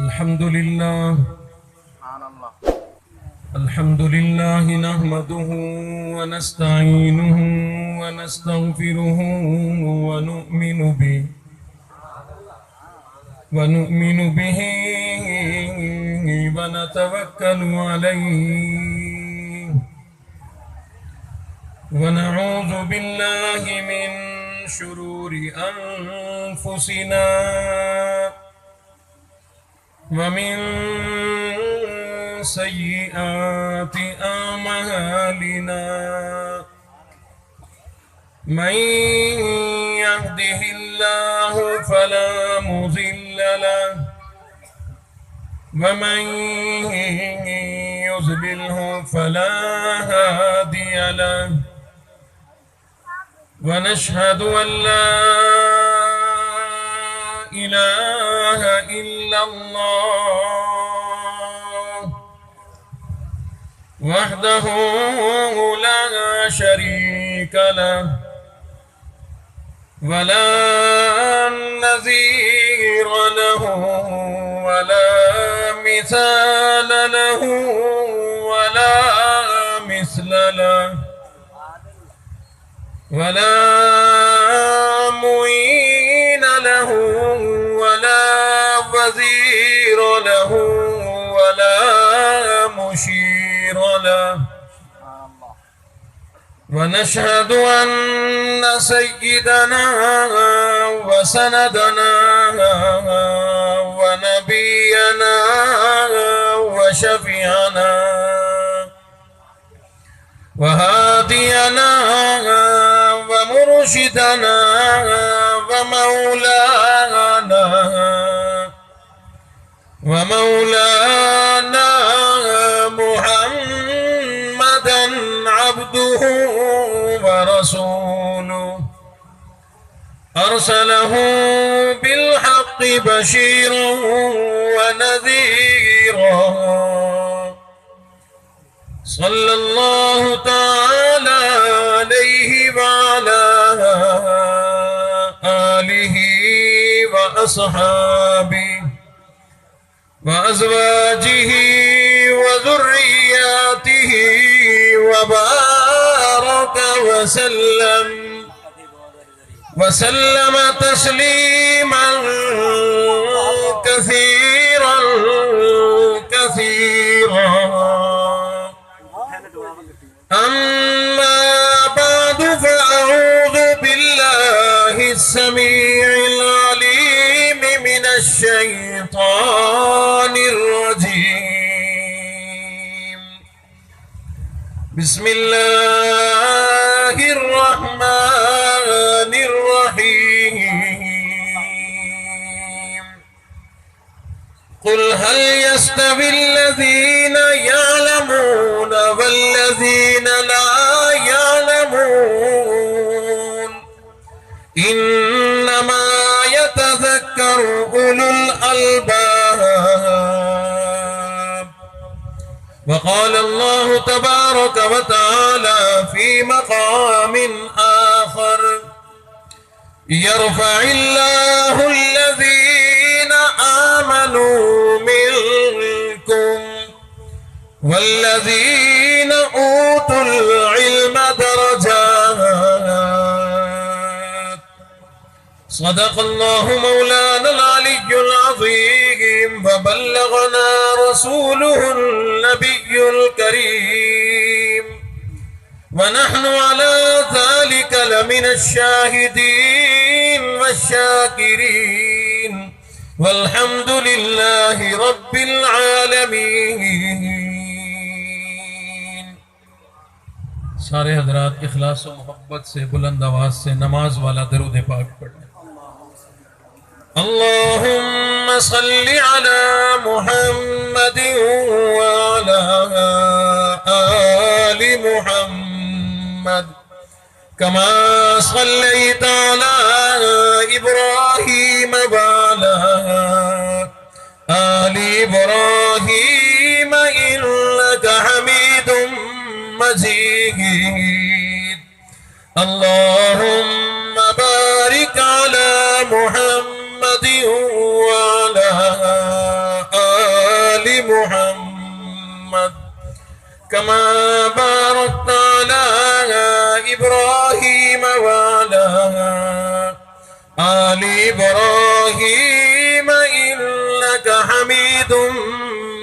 الحمد لله الحمد لله نحمده ونستعينه ونستغفره ونؤمن به ونتوكل عليه ونعوذ بالله من شرور أنفسنا ومن سيئات أعمالنا من يهده الله فلا مضل له ومن يضلله فلا هادي له ونشهد أن لا إله إلا الله وحده لا شريك له ولا نظير له ولا مثال له ولا مثل له ولا معين له ولا وزير له ولا مشير له ونشهد أن سيدنا وسندنا ونبينا وشفيعنا وهادينا ومرشدنا ومولانا محمدا عبده ورسوله أرسله بالحق بشيرا ونذيرا صلى الله تعالى عليه وعلى آله وأصحابه وأزواجه وذرياته وبارك وسلم تسليما كثيرا أما بعد فأعوذ بالله السميع العليم من الشيطان الرجيم بسم الله الرحمن الرحيم قل هل يستوي الذين يعلمون والذين لا يعلمون إنما يتذكر أولو الألباب وقال الله تبارك وتعالى في مقام آخر يرفع الله الذين آمنوا منكم والذين أوتوا العلم درجات صدق الله مولانا العلي العظيم وبلغنا رسوله النبي الكريم ونحن على ذلك لمن الشاهدين والشاكرين والحمد لله رب العالمين. سارے حضرات اخلاص و محبت سے بلند آواز سے نماز والا درود پاک پڑھیں. اللهم صل على محمد وعلى آل محمد كما صليت على إبراهيم وعلى آل إبراهيم إنك حميد مجيد. اللهم بارك على محمد وعلى كما باركت على إبراهيم وعلى آل إبراهيم إنك حميد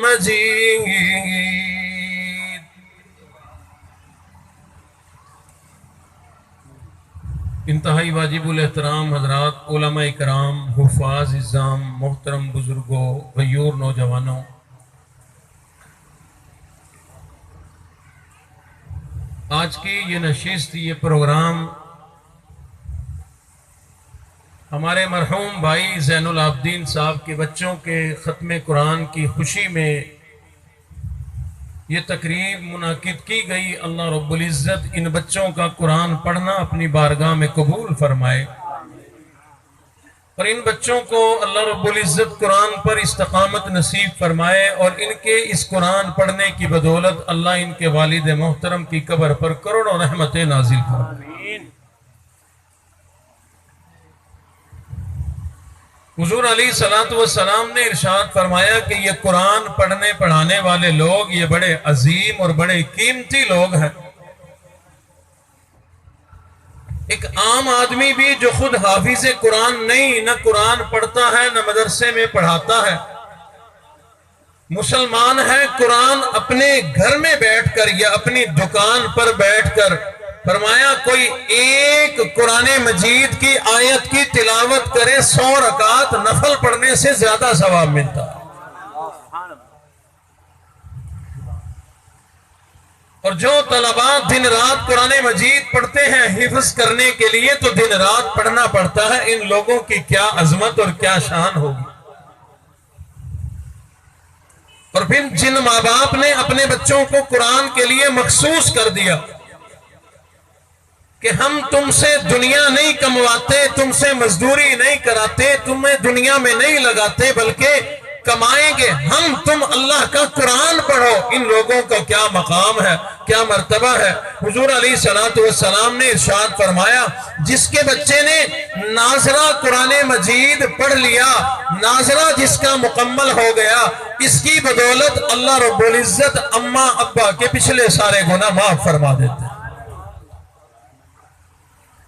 مجيد. انتہائی واجب الاحترام حضرات، علماء کرام، حفاظ اعظام، محترم بزرگوں، غیور نوجوانوں، آج کی یہ نشست، یہ پروگرام ہمارے مرحوم بھائی زین العابدین صاحب کے بچوں کے ختم قرآن کی خوشی میں یہ تقریب منعقد کی گئی. اللہ رب العزت ان بچوں کا قرآن پڑھنا اپنی بارگاہ میں قبول فرمائے، اور ان بچوں کو اللہ رب العزت قرآن پر استقامت نصیب فرمائے، اور ان کے اس قرآن پڑھنے کی بدولت اللہ ان کے والد محترم کی قبر پر کروڑوں رحمتیں نازل فرمائے. حضور علیہ السلام نے ارشاد فرمایا کہ یہ قرآن پڑھنے پڑھانے والے لوگ یہ بڑے عظیم اور بڑے قیمتی لوگ ہیں. ایک عام آدمی بھی جو خود حافظ قرآن نہیں، نہ قرآن پڑھتا ہے نہ مدرسے میں پڑھاتا ہے، مسلمان ہے، قرآن اپنے گھر میں بیٹھ کر یا اپنی دکان پر بیٹھ کر، فرمایا کوئی ایک قرآن مجید کی آیت کی تلاوت کرے 100 رکعت نفل پڑھنے سے زیادہ ثواب ملتا ہے. اور جو طلباء دن رات قرآن مجید پڑھتے ہیں حفظ کرنے کے لیے، تو دن رات پڑھنا پڑتا ہے، ان لوگوں کی کیا عظمت اور کیا شان ہوگی. اور پھر جن ماں باپ نے اپنے بچوں کو قرآن کے لیے مخصوص کر دیا کہ ہم تم سے دنیا نہیں کمواتے، تم سے مزدوری نہیں کراتے، تمہیں دنیا میں نہیں لگاتے، بلکہ کمائیں گے ہم، تم اللہ کا قرآن پڑھو، ان لوگوں کا کیا مقام ہے، کیا مرتبہ ہے. حضور علیہ السلام نے ارشاد فرمایا جس کے بچے نے ناظرہ قرآن مجید پڑھ لیا، ناظرہ جس کا مکمل ہو گیا، اس کی بدولت اللہ رب العزت اماں ابا کے پچھلے سارے گناہ معاف فرما دیتے ہیں.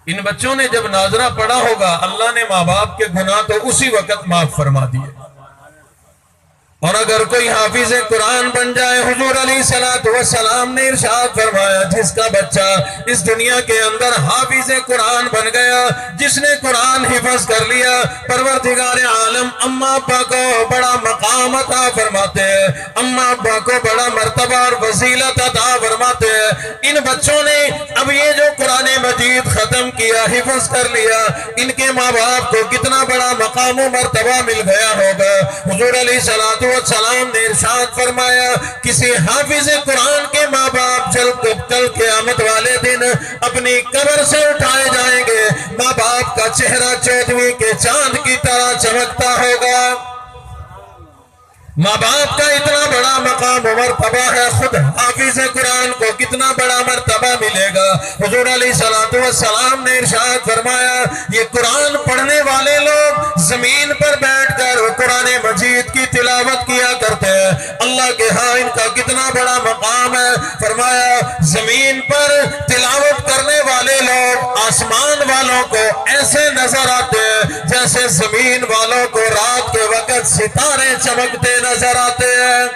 ان بچوں نے جب ناظرہ پڑھا ہوگا، اللہ نے ماں باپ کے گناہ تو اسی وقت معاف فرما دیے. اور اگر کوئی حافظ قرآن بن جائے، حضور علیہ السلام نے ارشاد فرمایا جس کا بچہ اس دنیا کے اندر حافظ قرآن بن گیا، جس نے قرآن حفظ کر لیا، پروردگار عالم اماں ابا کو بڑا مقام عطا فرماتے ہیں، اماں ابا کو بڑا مرتبہ اور فضیلت عطا فرماتے ہیں. ان بچوں نے اب یہ جو قرآن مجید ختم کیا، حفظ کر لیا، ان کے ماں باپ کو کتنا بڑا مقام و مرتبہ مل گیا ہوگا. حضور علیہ السلام نے ارشاد فرمایا کسی حافظ قرآن کے ماں باپ کل قیامت والے دن اپنی قبر سے اٹھائے جائیں گے، ماں باپ کا چہرہ 14ویں کے چاند کی طرح چمکتا ہوگا. ماں باپ کا اتنا بڑا مقام و مرتبہ ہے، خود حافظ قرآن کو کتنا بڑا مرتبہ ملے گا. حضور علیہ السلام نے ارشاد فرمایا یہ قرآن پڑھنے والے لوگ زمین پر بیٹھ کر قرآن مجید کی تلاوت کیا کرتے ہیں، اللہ کے ہاں ان کا کتنا بڑا مقام ہے. فرمایا زمین پر تلاوت کرنے والے لوگ آسمان والوں کو ایسے نظر آتے ہیں جیسے زمین والوں کو رات کے وقت ستارے چمکتے نظر آتے ہیں.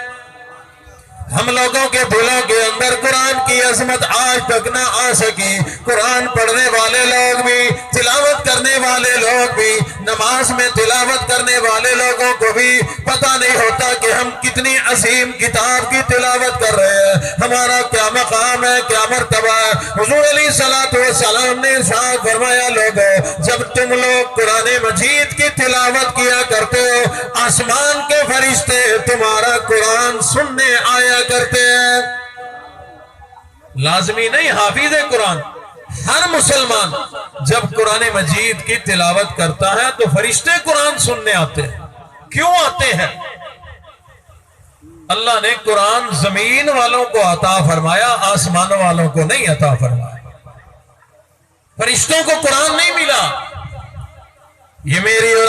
ہم لوگوں کے دلوں کے اندر قرآن کی عظمت آج تک نہ آ سکی. قرآن پڑھنے والے لوگ بھی، تلاوت کرنے والے لوگ بھی، نماز میں تلاوت کرنے والے لوگوں کو بھی پتہ نہیں ہوتا کہ ہم کتنی عظیم کتاب کی تلاوت کر رہے ہیں، ہمارا کیا مقام ہے، کیا مرتبہ ہے. حضور علیہ السلام نے ارشاد فرمایا لوگوں جب تم لوگ قرآن مجید کی تلاوت کیا کرتے ہو، آسمان کے فرشتے تمہارا قرآن سننے آیا کرتے ہیں. لازمی نہیں حافظ قرآن، ہر مسلمان جب قرآن مجید کی تلاوت کرتا ہے تو فرشتے قرآن سننے آتے ہیں. کیوں آتے ہیں؟ اللہ نے قرآن زمین والوں کو عطا فرمایا، آسمان والوں کو نہیں عطا فرمایا. فرشتوں کو قرآن نہیں ملا. یہ میری اور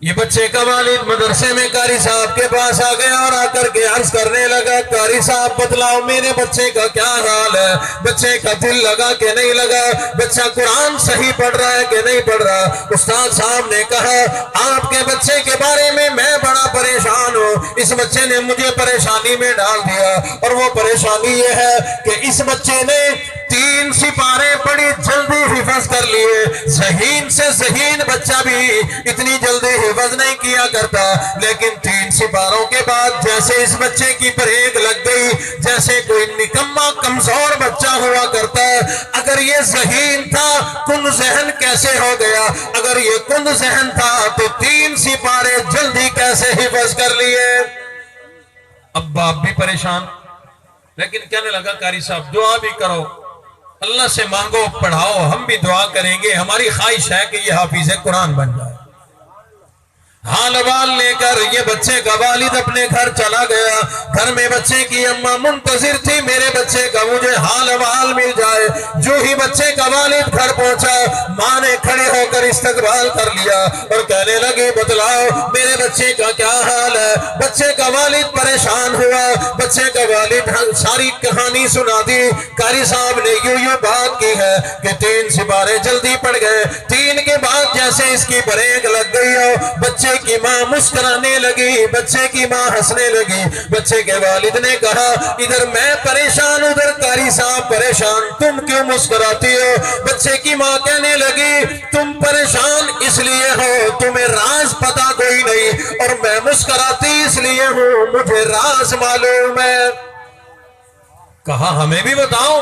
یہ بچے کا والد مدرسے میں قاری صاحب کے پاس آ گیا اور آ کر کے عرض کرنے لگا قاری صاحب بتلاؤ میرے بچے کا کیا حال ہے، بچے کا دل لگا کہ نہیں لگا، بچہ قرآن صحیح پڑھ رہا ہے کہ نہیں پڑھ رہا۔ استاد صاحب نے کہا آپ کے بچے کے بارے میں بڑا پریشان ہوں، اس بچے نے مجھے پریشانی میں ڈال دیا، اور وہ پریشانی یہ ہے کہ اس بچے نے 3 سپارے بڑی جلدی حفظ کر لیے۔ ذہین سے ذہین بچہ بھی اتنی جلدی حفظ نہیں کیا کرتا، لیکن 3 سپاروں کے بعد جیسے اس بچے کی بریک لگ گئی، جیسے کوئی نکما کمزور بچہ ہوا کرتا ہے۔ اگر یہ ذہین تھا کن ذہن کیسے ہو گیا؟ اگر یہ کن ذہن تھا تو 3 سپارے جلدی کیسے حفظ کر لیے؟ اب باپ بھی پریشان، لیکن کہنے لگا قاری صاحب دعا بھی کرو، اللہ سے مانگو، پڑھاؤ، ہم بھی دعا کریں گے، ہماری خواہش ہے کہ یہ حافظ قرآن بن جائے۔ حال وال لے کر یہ بچے کا والد اپنے گھر چلا گیا۔ گھر میں بچے کی اماں منتظر تھی میرے بچے کا مجھے حال وال مل جائے۔ جو ہی بچے کا والد گھر پہنچا، ماں نے کھڑے ہو کر استقبال کر لیا اور کہنے لگی بتلاؤ میرے بچے کا کیا حال ہے۔ بچے کا والد پریشان ہوا، بچے کا والد ساری کہانی سنا دی۔ قاری صاحب نے یوں بات کی ہے کہ 3 سپارے جلدی پڑ گئے، 3 کے بعد جیسے اس کی بریک لگ گئی ہو، بچے کی ماں مسکرانے لگی، بچے کی ماں ہنسنے لگی۔ بچے کے والد نے کہا ادھر میں پریشان، ادھر قاری صاحب پریشان، تم کیوں مسکراتی ہو؟ بچے کی ماں کہنے لگی تم پریشان اس لیے ہو تمہیں راز پتا کوئی نہیں، اور میں مسکراتی اس لیے ہوں مجھے راز معلوم ہے۔ کہا ہمیں بھی بتاؤ۔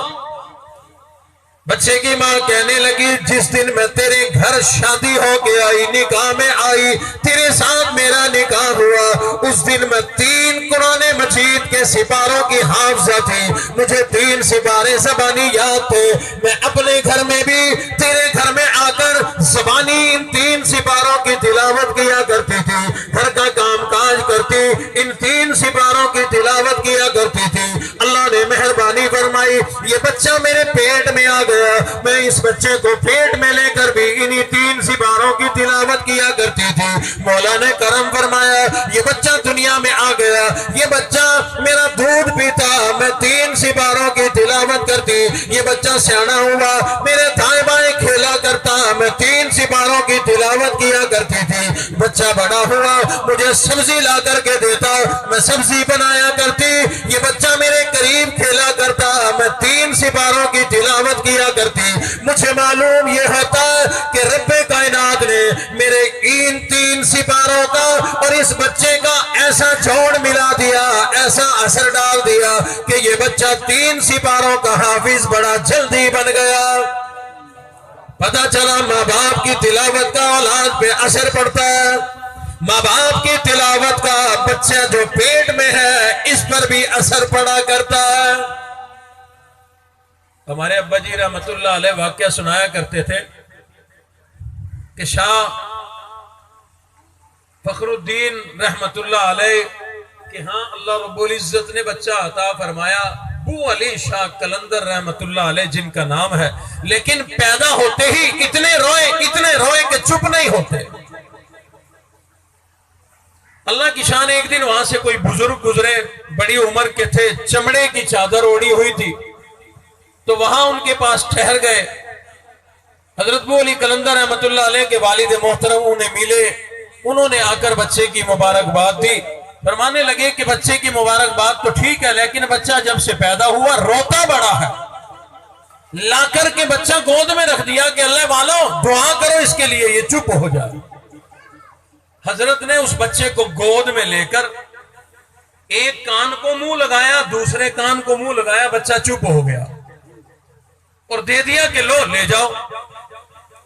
بچے کی ماں کہنے لگی جس دن میں تیرے گھر شادی ہو کے آئی، نکاح میں آئی، تیرے ساتھ میرا نکاح ہوا، اس دن میں 3 قرآن مجید کے سپاروں کی حافظہ تھی، مجھے 3 سپارے زبانی یاد تھے۔ میں اپنے گھر میں بھی تیرے گھر میں آ کر زبانی ان 3 سپاروں کی تلاوت کیا کرتی تھی، گھر کا کام کاج کرتی ان 3 سپاروں کی تلاوت کیا کرتی تھی۔ اللہ نے مہربانی فرمائی یہ بچہ میرے پیٹ میں آ گیا، میں اس بچے کو پیٹ میں لے کر بھی انہی 3 سپاروں کی تلاوت کیا کرتی تھی۔ مولا نے کرم فرمایا یہ بچہ دنیا میں آ گیا، یہ بچہ میرا دودھ پیتا، میں 3 سپاروں کی تلاوت کرتی، یہ بچہ سیانا ہوا، میرے دائیں بائیں کھیلا کرتا، میں 3 سپاروں کی تلاوت کیا کرتی تھی۔ بچہ بڑا ہوا مجھے سبزی لا کر کے دیتا، میں سبزی بنایا کرتی، یہ بچہ میرے قریب کھیلا کرتا، میں 3 سپاروں کی تلاوت کیا کرتی۔ مجھے معلوم یہ ہوتا کہ رب کائنات نے میرے ان 3 سپاروں کا اور اس بچے کا ایسا جوڑ ملا دیا، ایسا اثر ڈال دیا کہ یہ بچہ 3 سپاروں کا حافظ بڑا جلدی بن گیا۔ پتہ چلا ماں باپ کی تلاوت کا اولاد پہ اثر پڑتا ہے، ماں باپ کی تلاوت کا بچہ جو پیٹ میں ہے اس پر بھی اثر پڑا کرتا ہے۔ ہمارے ابا جی رحمت اللہ علیہ واقعہ سنایا کرتے تھے کہ شاہ فخر الدین رحمت اللہ علیہ کہ ہاں اللہ رب العزت نے بچہ عطا فرمایا، ابو علی شاہ قلندر رحمت اللہ علیہ جن کا نام ہے، لیکن پیدا ہوتے ہی اتنے روئے کہ چپ نہیں ہوتے۔ اللہ کی شان ایک دن وہاں سے کوئی بزرگ گزرے، بڑی عمر کے تھے، چمڑے کی چادر اوڑی ہوئی تھی، تو وہاں ان کے پاس ٹھہر گئے۔ حضرت ابو علی قلندر رحمت اللہ علیہ کے والد محترم انہیں ملے، انہوں نے آ کر بچے کی مبارکباد دی، فرمانے لگے کہ بچے کی مبارکباد تو ٹھیک ہے لیکن بچہ جب سے پیدا ہوا روتا بڑا ہے۔ لا کر کے بچہ گود میں رکھ دیا کہ اللہ والو دعا کرو اس کے لیے یہ چپ ہو جائے۔ حضرت نے اس بچے کو گود میں لے کر ایک کان کو منہ لگایا، دوسرے کان کو منہ لگایا، بچہ چپ ہو گیا اور دے دیا کہ لو لے جاؤ۔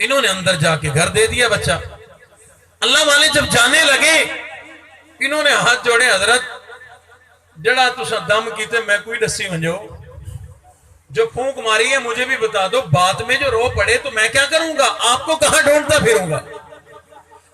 انہوں نے اندر جا کے گھر دے دیا بچہ۔ اللہ والے جب جانے لگے انہوں نے ہاتھ جوڑے، حضرت جڑا تسا دم کیتے میں کوئی دسی ونجو، جو پھونک ماری ہے مجھے بھی بتا دو، بات میں جو رو پڑے تو میں کیا کروں گا، آپ کو کہاں ڈھونڈتا پھروں گا۔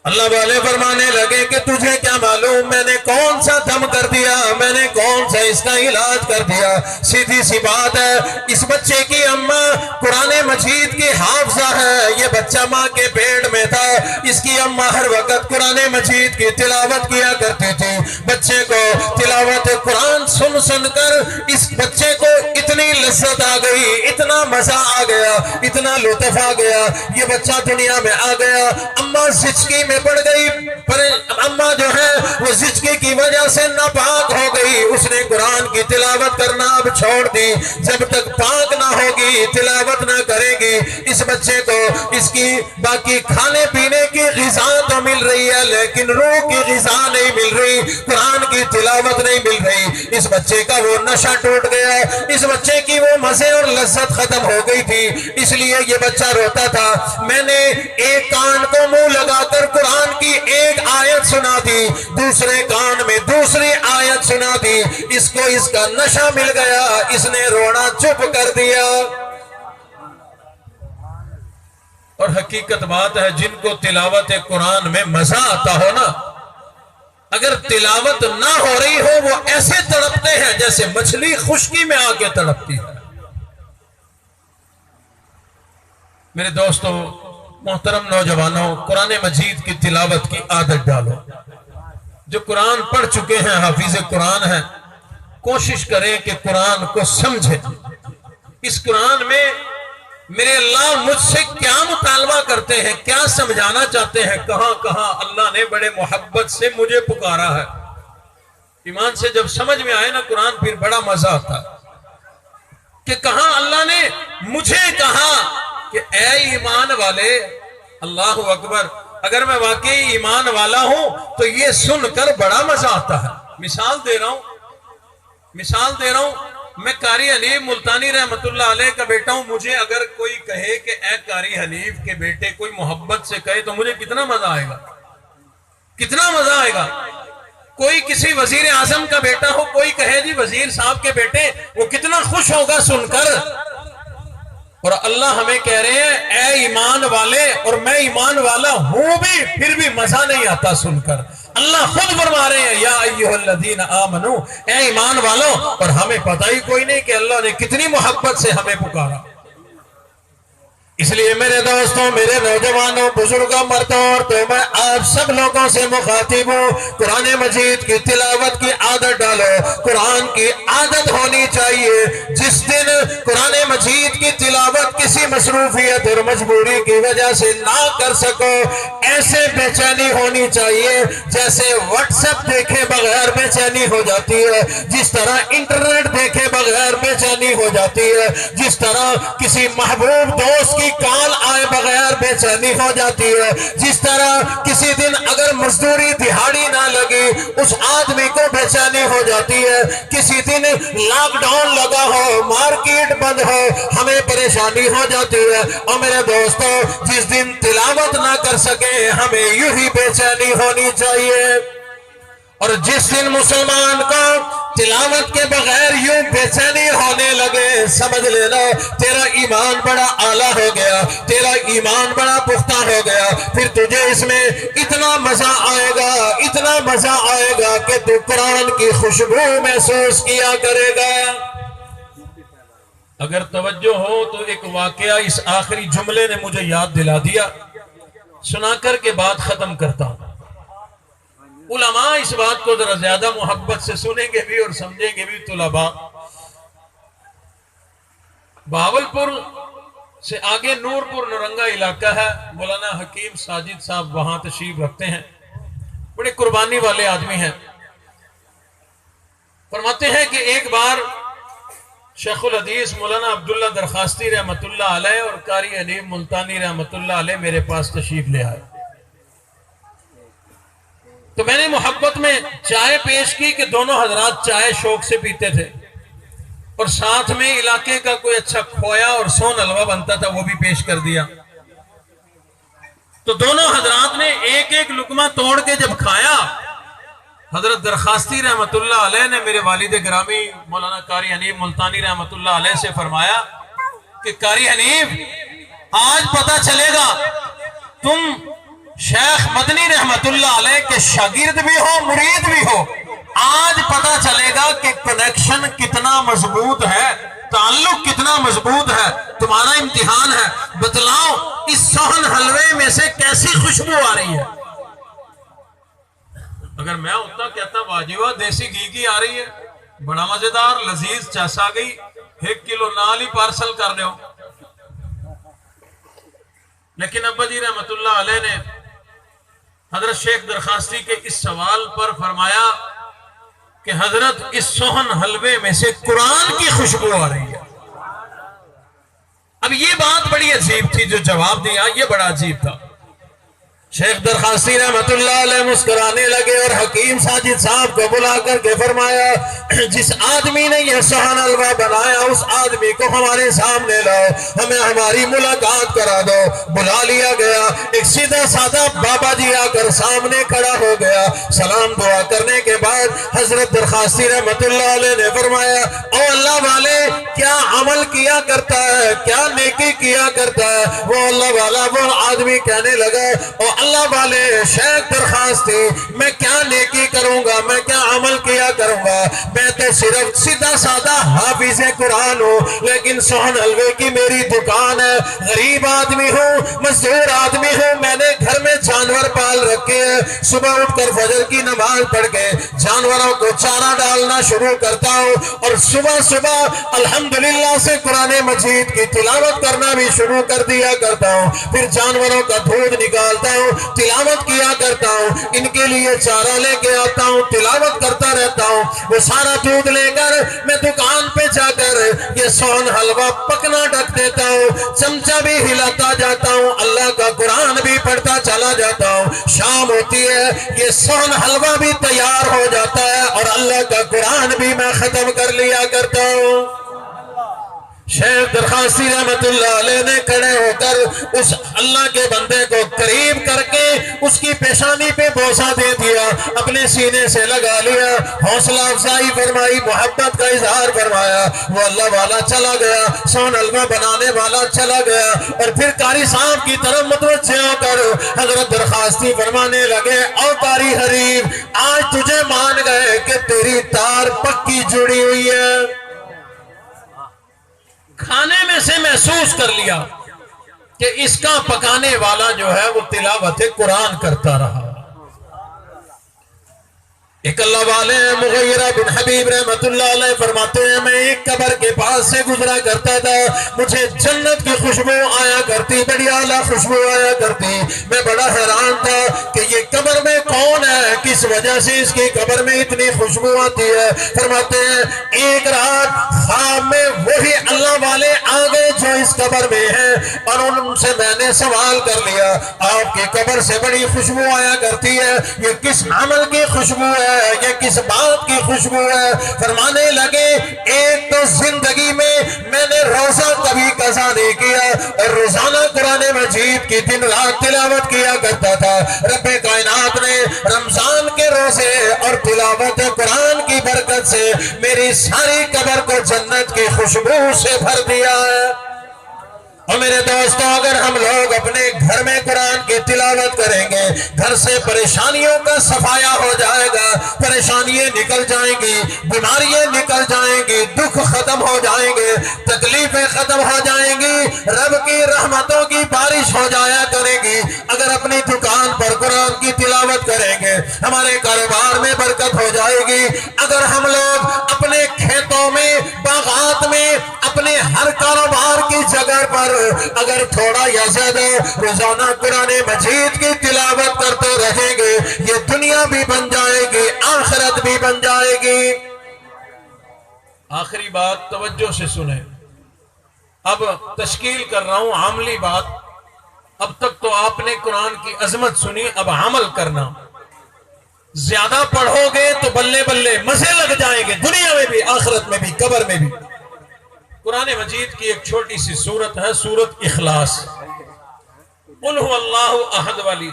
اللہ والے فرمانے لگے کہ تجھے کیا معلوم میں نے کون سا دم کر دیا، میں نے کون سا اس کا علاج کر دیا۔ سیدھی سی بات ہے، اس بچے کی اماں قرآن مجید کی حافظہ ہے، یہ بچہ ماں کے پیٹ میں تھا، اس کی اماں ہر وقت قرآن مجید کی تلاوت کیا کرتی تھی۔ بچے کو تلاوت قرآن سن سن کر اس بچے کو اتنی لذت آ گئی، اتنا مزہ آ گیا، اتنا لطف آ گیا، یہ بچہ دنیا میں آ گیا۔ اماں زچگی میں پڑ گئی، پر اماں جو ہے وہ زچگی کی وجہ سے ناپاک ہو گئی، اس نے قرآن کی تلاوت کرنا اب چھوڑ دی۔ جب تک پاک نہ ہوگی تلاوت نہ کرے گی، اس بچے کو اس کی باقی کھانے پینے کی غذا تو مل رہی ہے لیکن روح کی غذا نہیں مل رہی، قرآن کی تلاوت نہیں مل رہی۔ اس بچے کا وہ نشہ ٹوٹ گیا، اس بچے کی وہ مزے اور لذت ختم ہو گئی تھی، اس لیے یہ بچہ روتا تھا۔ میں نے ایک کان کو منہ لگا کر قرآن کی ایک آیت سنا دی، دوسرے کان میں دوسری آیت سنا دی، اس کو اس کا نشہ مل گیا، اس نے رونا چپ کر دیا۔ اور حقیقت بات ہے، جن کو تلاوت قرآن میں مزہ آتا ہو نا، اگر تلاوت نہ ہو رہی ہو وہ ایسے تڑپتے ہیں جیسے مچھلی خشکی میں آ کے تڑپتی ہے۔ میرے دوستو، محترم نوجوانوں، قرآن مجید کی تلاوت کی عادت ڈالو۔ جو قرآن پڑھ چکے ہیں، حافظ قرآن ہیں، کوشش کریں کہ قرآن کو سمجھیں۔ اس قرآن میں میرے اللہ مجھ سے کیا مطالبہ کرتے ہیں، کیا سمجھانا چاہتے ہیں، کہاں کہاں اللہ نے بڑے محبت سے مجھے پکارا ہے۔ ایمان سے جب سمجھ میں آئے نا قرآن، پھر بڑا مزہ آتا کہ کہاں اللہ نے مجھے کہا کہ اے ایمان والے، اللہ اکبر، اگر میں واقعی ایمان والا ہوں تو یہ سن کر بڑا مزہ آتا ہے۔ مثال دے رہا ہوں، میں قاری حنیف ملتانی رحمت اللہ علیہ کا بیٹا ہوں، مجھے اگر کوئی کہے کہ اے قاری حنیف کے بیٹے، کوئی محبت سے کہے تو مجھے کتنا مزہ آئے گا، کتنا مزہ آئے گا۔ کوئی کسی وزیر اعظم کا بیٹا ہو، کوئی کہے جی وزیر صاحب کے بیٹے، وہ کتنا خوش ہوگا سن کر۔ اور اللہ ہمیں کہہ رہے ہیں اے ایمان والے، اور میں ایمان والا ہوں بھی، پھر بھی مزہ نہیں آتا سن کر۔ اللہ خود فرما رہے ہیں یا ایھا الذین آمنو، اے ایمان والوں، اور ہمیں پتہ ہی کوئی نہیں کہ اللہ نے کتنی محبت سے ہمیں پکارا۔ اس لیے میرے دوستوں، میرے نوجوانوں، بزرگوں، مردوں، عورتوں، میں آپ سب لوگوں سے مخاطب ہوں، قرآن مجید کی تلاوت کی عادت ڈالو۔ قرآن کی عادت ہونی چاہیے۔ جس دن قرآن مجید کی تلاوت کسی مصروفیت اور مجبوری کی وجہ سے نہ کر سکو، ایسے بے چینی ہونی چاہیے جیسے واٹس ایپ دیکھے بغیر بے چینی ہو جاتی ہے، جس طرح انٹرنیٹ دیکھے بغیر بے چینی ہو جاتی ہے، جس طرح کسی محبوب دوست کی کال آئے بغیر بے چینی ہو جاتی ہے، جس طرح کسی دن اگر مزدوری دہاڑی نہ لگی اس آدمی کو بے چینی ہو جاتی ہے، کسی دن لاک ڈاؤن لگا ہو، مارکیٹ بند ہو، ہمیں پریشانی ہو جاتی ہے۔ اور میرے دوستو، جس دن تلاوت نہ کر سکے ہمیں یوں ہی بے چینی ہونی چاہیے۔ اور جس دن مسلمان کو تلاوت کے بغیر یوں بے چینی ہونے لگے، سمجھ لینا تیرا ایمان بڑا اعلیٰ ہو گیا، تیرا ایمان بڑا پختہ ہو گیا، پھر تجھے اس میں اتنا مزہ آئے گا، اتنا مزہ آئے گا کہ تو قرآن کی خوشبو محسوس کیا کرے گا۔ اگر توجہ ہو تو ایک واقعہ اس آخری جملے نے مجھے یاد دلا دیا، سنا کر کے بات ختم کرتا ہوں۔ علماء اس بات کو ذرا زیادہ محبت سے سنیں گے بھی اور سمجھیں گے بھی۔ طلباء، بہاولپور سے آگے نورپور نورنگا علاقہ ہے، مولانا حکیم ساجد صاحب وہاں تشریف رکھتے ہیں، بڑے قربانی والے آدمی ہیں۔ فرماتے ہیں کہ ایک بار شیخ الحدیث مولانا عبداللہ درخواستی رحمت اللہ علیہ اور قاری حنیف ملتانی رحمت اللہ علیہ میرے پاس تشریف لے آئے، تو میں نے محبت میں چائے پیش کی کہ دونوں حضرات چائے شوق سے پیتے تھے، اور ساتھ میں علاقے کا کوئی اچھا کھویا اور سون حلوہ بنتا تھا وہ بھی پیش کر دیا۔ تو دونوں حضرات نے ایک ایک لقمہ توڑ کے جب کھایا، حضرت درخواستی رحمت اللہ علیہ نے میرے والد گرامی مولانا قاری حنیف ملتانی رحمت اللہ علیہ سے فرمایا کہ قاری حنیف، آج پتہ چلے گا تم شیخ مدنی رحمت اللہ علیہ کے شاگرد بھی ہو مرید بھی ہو، آج پتا چلے گا کہ کنیکشن کتنا مضبوط ہے، تعلق کتنا مضبوط ہے۔ تمہارا امتحان ہے، بتلاؤ اس صحن حلوے میں سے کیسی خوشبو آ رہی ہے۔ اگر میں اتنا کہتا واجبہ دیسی گھی کی آ رہی ہے، بڑا مزیدار لذیذ چس آ گئی، 1 کلو نال ہی پارسل کر دو۔ لیکن ابا جی رحمت اللہ علیہ نے حضرت شیخ درخواستی کے اس سوال پر فرمایا کہ حضرت اس صحن حلوے میں سے قرآن کی خوشبو آ رہی ہے۔ اب یہ بات بڑی عجیب تھی، جو جواب دیا یہ بڑا عجیب تھا۔ شیخ درخواستی رحمت اللہ علیہ مسکرانے لگے اور حکیم ساجد صاحب کو بلا کر کے فرمایا، جس آدمی نے یہ صحن حلوہ بنایا اس آدمی کو ہمارے سامنے لاؤ، ہمیں ہماری ملاقات کرا دو۔ بلا لیا گیا، ایک سیدھا سادہ بابا جی آ کر سامنے کھڑا ہو گیا۔ سلام دعا کرنے کے بعد حضرت درخواستی رحمت اللہ علیہ نے فرمایا، او اللہ والے کیا عمل کیا کرتا ہے، کیا نیکی کیا کرتا ہے؟ وہ اللہ والا وہ آدمی کہنے لگا، او اللہ والے شیخ درخواستی میں کیا نیکی کروں گا، میں کیا عمل کیا کروں گا، میں تو صرف سیدھا سادہ حافظ قرآن ہوں، لیکن صحن حلوے کی میری دکان ہے، غریب آدمی ہوں، مزدور آدمی ہوں، میں نے گھر میں جانور پال رکھے ہیں، صبح اٹھ کر فجر کی نماز پڑھ کے جانوروں کو چارہ ڈالنا شروع کرتا ہوں، اور صبح صبح الحمدللہ سے قرآن مجید کی تلاوت کرنا بھی شروع کر دیا کرتا ہوں، پھر جانوروں کا دودھ نکالتا ہوں، تلاوت کیا کرتا ہوں، ان کے لیے چارہ لے کے آتا ہوں، تلاوت کرتا رہتا ہوں، وہ سارا دودھ لے کر میں دکان پہ جا کر یہ صحن حلوہ پکنا ڈک دیتا ہوں، چمچہ بھی ہلاتا جاتا ہوں، اللہ کا قرآن بھی پڑھتا چلا جاتا ہوں۔ شام ہوتی ہے، یہ صحن حلوہ بھی تیار ہو جاتا ہے اور اللہ کا قرآن بھی میں ختم کر لیا کرتا ہوں۔ شیخ درخواستی رحمت اللہ علیہ نے کھڑے ہو کر اس اللہ کے بندے کو قریب کر کے اس کی پیشانی پہ بوسہ دے دیا، اپنے سینے سے لگا لیا، حوصلہ افزائی فرمائی، محبت کا اظہار فرمایا۔ وہ اللہ والا چلا گیا، صحن حلوہ بنانے والا چلا گیا، اور پھر قاری صاحب کی طرف متوجہ ہو کر حضرت درخواستی فرمانے لگے، او قاری حریف آج تجھے مان گئے کہ تیری تار پکی جڑی ہوئی ہے۔ کھانے میں سے محسوس کر لیا کہ اس کا پکانے والا جو ہے وہ تلاوت قرآن کرتا رہا۔ ایک اللہ والے مغیرہ بن حبیب رحمت اللہ علیہ فرماتے ہیں، میں ایک قبر کے پاس سے گزرا کرتا تھا، مجھے جنت کی خوشبو آیا کرتی، بڑی اعلیٰ خوشبو آیا کرتی، میں بڑا حیران تھا کہ یہ قبر میں کون ہے، کس وجہ سے اس کی قبر میں اتنی خوشبو آتی ہے۔ فرماتے ہیں ایک رات خواب میں وہی اللہ والے آگے جو اس قبر میں ہیں، اور ان سے میں نے سوال کر لیا، آپ کی قبر سے بڑی خوشبو آیا کرتی ہے، یہ کس عمل کی خوشبو ہے، یہ کس بات کی خوشبو ہے؟ فرمانے لگے ایک تو زندگی میں میں نے روزہ کبھی قضا نہیں کیا اور روزانہ قرآن مجید کی دن رات تلاوت کیا کرتا تھا، رب کائنات نے رمضان کے روزے اور تلاوت قرآن کی برکت سے میری ساری قبر کو جنت کی خوشبو سے بھر دیا ہے۔ اور میرے دوستوں اگر ہم لوگ اپنے گھر میں قرآن کی تلاوت کریں گے، گھر سے پریشانیوں کا صفایا ہو جائے گا، پریشانیاں نکل جائیں گی، بیماریاں نکل جائیں گی، دکھ ختم ہو جائیں گے، تکلیفیں ختم ہو جائیں گی، رب کی رحمتوں کی بارش ہو جایا کرے گی۔ اگر اپنی دکان پر قرآن کی تلاوت کریں گے ہمارے کاروبار میں برکت ہو جائے گی۔ اگر ہم لوگ اپنے کھیتوں میں، باغات میں، اپنے ہر کاروبار کی جگہ پر اگر تھوڑا یا زیادہ روزانہ قرآن مجید کی تلاوت کرتے رہیں گے، یہ دنیا بھی بن جائے گی، آخرت بھی بن جائے گی۔ آخری بات توجہ سے سنیں، اب تشکیل کر رہا ہوں عملی بات۔ اب تک تو آپ نے قرآن کی عظمت سنی، اب عمل کرنا۔ زیادہ پڑھو گے تو بلے بلے مزے لگ جائیں گے، دنیا میں بھی، آخرت میں بھی، قبر میں بھی۔ قرآن مجید کی ایک چھوٹی سی سورت ہے، سورت اخلاص، قل هو اللہ احد والی،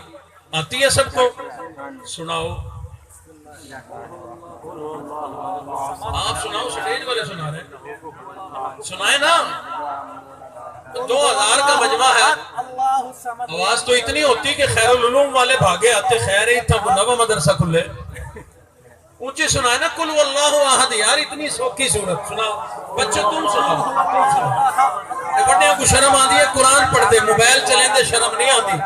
آتی ہے سب کو؟ سناؤ، آپ سناؤ، سٹیج والے سنا رہے، سنائے نا، 2000 کا مجمع ہے۔ آواز تو اتنی ہوتی کہ خیر العلوم والے بھاگے آتے، خیر ہی تھا نوا مدرسہ کھلے، اونچی سنائے نا کل واللہ احد، یار اتنی سوکھی صورت سناؤ بچوں، تم سناؤ۔ بڑے کو شرم آندی ہے قرآن پڑھ دے، موبائل چلیں دے شرم نہیں آندی،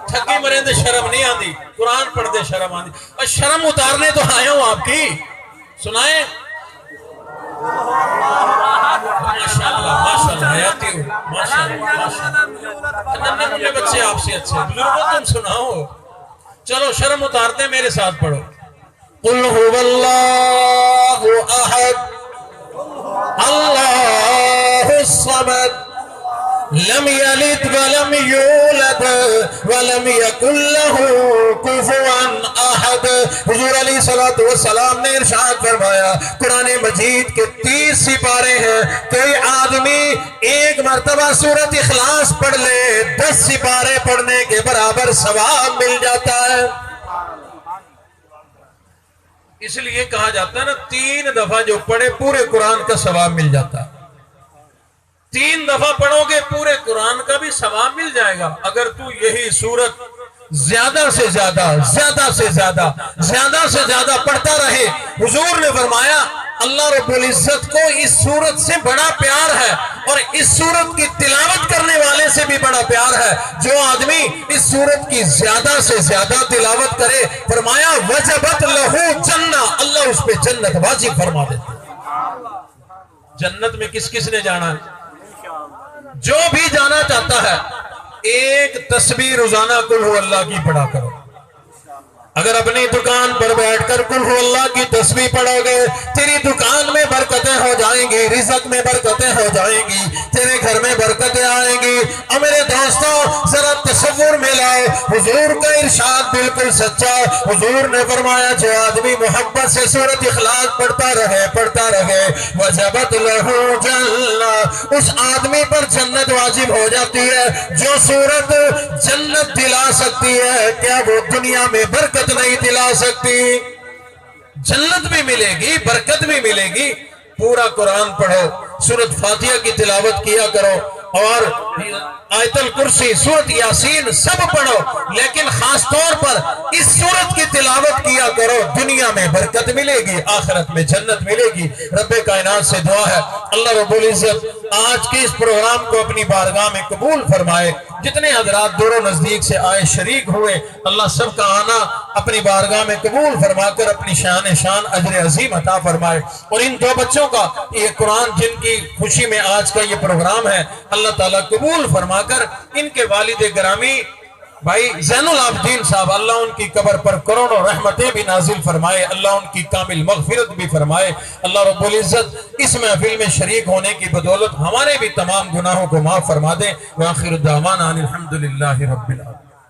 ٹھگی مریں دے شرم نہیں آندی، قرآن پڑھ دے شرم آندی، اور شرم اتارنے تو آیا ہوں آپ کی، سنائیں ماشاءاللہ ماشاءاللہ حیاتی ہو، ماشاءاللہ ماشاءاللہ، ننے منے بچے آپ سے اچھے، بزرگوں تم سناؤ، چلو شرم اتارتے میرے ساتھ پڑھو۔ قل هو اللہ احد اللہ الصمد لم یلد ولم یولد ولم یکن له کفوا احد۔ حضور علیہ السلام نے ارشاد فرمایا قرآن مجید کے 30 سپارے ہیں، کوئی آدمی ایک مرتبہ سورۃ اخلاص پڑھ لے 10 سپارے پڑھنے کے برابر ثواب مل جاتا ہے۔ اس لیے کہا جاتا ہے نا 3 دفعہ جو پڑھے پورے قرآن کا ثواب مل جاتا ہے، 3 دفعہ پڑھو گے پورے قرآن کا بھی ثواب مل جائے گا اگر تو یہی سورت زیادہ سے زیادہ پڑھتا رہے۔ حضور نے فرمایا اللہ رب العزت کو اس سورت سے بڑا پیار ہے اور اس سورت کی تلاوت کرنے والے سے بھی بڑا پیار ہے۔ جو آدمی اس سورت کی زیادہ سے زیادہ تلاوت کرے فرمایا وجبت لہو جنہ، اللہ اس پہ جنت واجب فرما دیتا ہے۔ جنت میں کس کس نے جانا ہے؟ جو بھی جانا چاہتا ہے ایک تسبیح روزانہ قل ہو اللہ کی پڑھا کرو۔ اگر اپنی دکان پر بیٹھ کر قل ہو اللہ کی تسبیح پڑھو گے تیری دکان میں برکتیں ہو جائیں گی، رزق میں برکتیں ہو جائیں گی، تیرے گھر میں برکتیں آئیں گی۔ اور میرے دوستوں ذرا تصور میں لاؤ، حضور کا ارشاد بالکل سچا۔ حضور نے فرمایا جو آدمی محبت سے سورۃ اخلاص پڑھتا رہے وجبت لہو جنہ، اس آدمی پر جنت واجب ہو جاتی ہے۔ جو سورت جنت دلا سکتی ہے کیا وہ دنیا میں برکت نہیں دلا سکتی؟ جنت بھی ملے گی، برکت بھی ملے گی۔ پورا قرآن پڑھو، سورۃ فاتحہ کی تلاوت کیا کرو اور آیت الکرسی، سورۃ یاسین سب پڑھو، لیکن خاص طور پر اس سورت کی تلاوت کیا کرو، دنیا میں برکت ملے گی، آخرت میں جنت ملے گی۔ رب کائنات سے دعا ہے اللہ رب العزت آج کے اس پروگرام کو اپنی بارگاہ میں قبول فرمائے۔ جتنے حضرات دور و نزدیک سے آئے شریک ہوئے اللہ سب کا آنا اپنی بارگاہ میں قبول فرما کر اپنی شان اجر عظیم عطا فرمائے۔ اور ان 2 بچوں کا یہ قرآن جن کی خوشی میں آج کا یہ پروگرام ہے اللہ تعالیٰ قبول فرما کر ان کے والد گرامی بھائی زین العابدین صاحب اللہ ان کی قبر پر کروڑوں رحمتیں بھی نازل فرمائے، اللہ ان کی کامل مغفرت بھی فرمائے۔ اللہ رب العزت اس محفل میں شریک ہونے کی بدولت ہمارے بھی تمام گناہوں کو معاف فرما دے۔ وآخر دعوانا الحمدللہ رب العالمین۔